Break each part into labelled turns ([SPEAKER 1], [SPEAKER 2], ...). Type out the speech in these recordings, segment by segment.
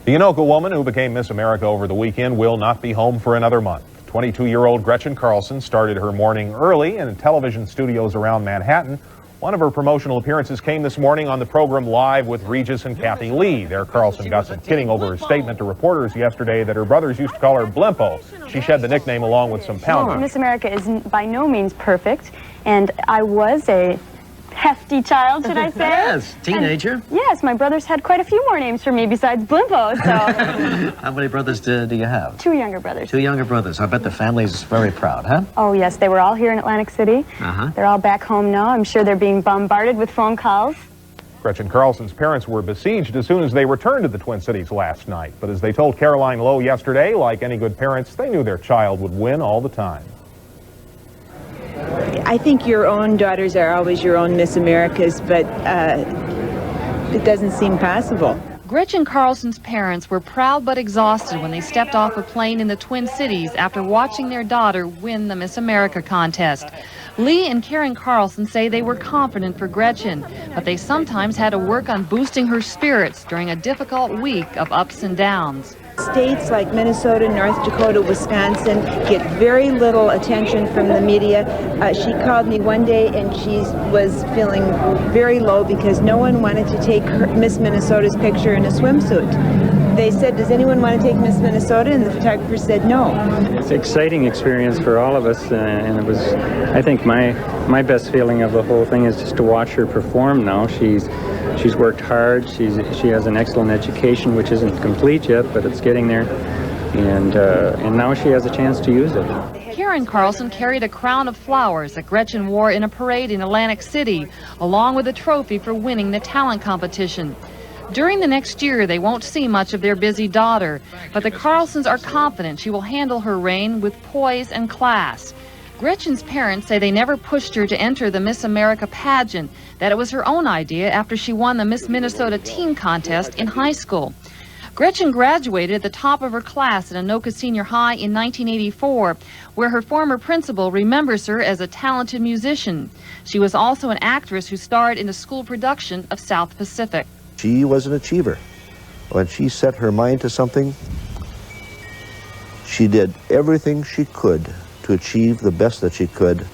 [SPEAKER 1] The Anoka woman who became Miss America over the weekend will not be home for another month. 22-year-old Gretchen Carlson started her morning early in television studios around Manhattan. One of her promotional appearances came this morning on the program Live with Regis and Kathy Lee. There, Carlson got some kidding over her statement to reporters yesterday that her brothers used to call her Blimpo. She shared the nickname along with some pounding.
[SPEAKER 2] Miss America is by no means perfect, and I was a hefty child, should I say?
[SPEAKER 3] Yes, teenager.
[SPEAKER 2] And, yes, my brothers had quite a few more names for me besides Blimpo, so...
[SPEAKER 3] How many brothers do you have?
[SPEAKER 2] 2 younger brothers.
[SPEAKER 3] 2 younger brothers. I bet the family's very proud, huh?
[SPEAKER 2] Oh, yes, they were all here in Atlantic City. They're all back home now. I'm sure they're being bombarded with phone calls.
[SPEAKER 1] Gretchen Carlson's parents were besieged as soon as they returned to the Twin Cities last night. But as they told Caroline Lowe yesterday, like any good parents, they knew their child would win all the time.
[SPEAKER 4] I think your own daughters are always your own Miss Americas, but it doesn't seem possible.
[SPEAKER 5] Gretchen Carlson's parents were proud but exhausted when they stepped off a plane in the Twin Cities after watching their daughter win the Miss America contest. Lee and Karen Carlson say they were confident for Gretchen, but they sometimes had to work on boosting her spirits during a difficult week of ups and downs.
[SPEAKER 4] States like Minnesota, North Dakota, Wisconsin get very little attention from the media. She called me one day and she was feeling very low because no one wanted to take Miss Minnesota's picture in a swimsuit. They said, "Does anyone want to take Miss Minnesota?" And the photographer said no.
[SPEAKER 6] It's an exciting experience for all of us, and it was, I think, my best feeling of the whole thing is just to watch her perform now. She's worked hard. She has an excellent education, which isn't complete yet, but it's getting there, and now she has a chance to use it.
[SPEAKER 5] Karen Carlson carried a crown of flowers that Gretchen wore in a parade in Atlantic City, along with a trophy for winning the talent competition. During the next year, they won't see much of their busy daughter, but the Carlsons are confident she will handle her reign with poise and class. Gretchen's parents say they never pushed her to enter the Miss America pageant, that it was her own idea after she won the Miss Minnesota teen contest in high school. Gretchen graduated at the top of her class at Anoka Senior High in 1984, where her former principal remembers her as a talented musician. She was also an actress who starred in a school production of South Pacific.
[SPEAKER 7] She was an achiever. When she set her mind to something, she did everything she could to achieve the best that she could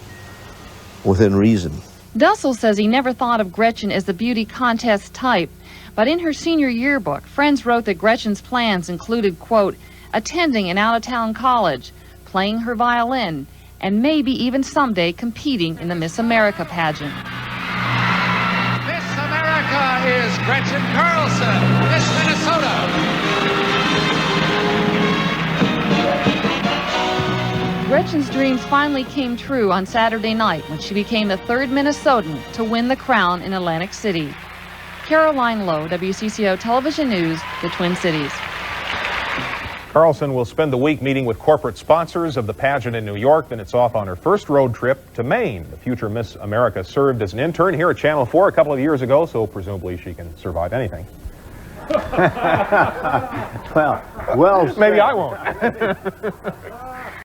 [SPEAKER 7] within reason.
[SPEAKER 5] Dussel says he never thought of Gretchen as the beauty contest type, but in her senior yearbook, friends wrote that Gretchen's plans included, quote, attending an out-of-town college, playing her violin, and maybe even someday competing in the Miss America pageant.
[SPEAKER 8] Miss America is Gretchen Carlson, Miss Minnesota.
[SPEAKER 5] Gretchen's dreams finally came true on Saturday night when she became the third Minnesotan to win the crown in Atlantic City. Caroline Lowe, WCCO Television News, the Twin Cities.
[SPEAKER 1] Carlson will spend the week meeting with corporate sponsors of the pageant in New York. Then it's off on her first road trip to Maine. The future Miss America served as an intern here at Channel 4 a couple of years ago, so presumably she can survive anything.
[SPEAKER 9] well,
[SPEAKER 1] maybe I won't.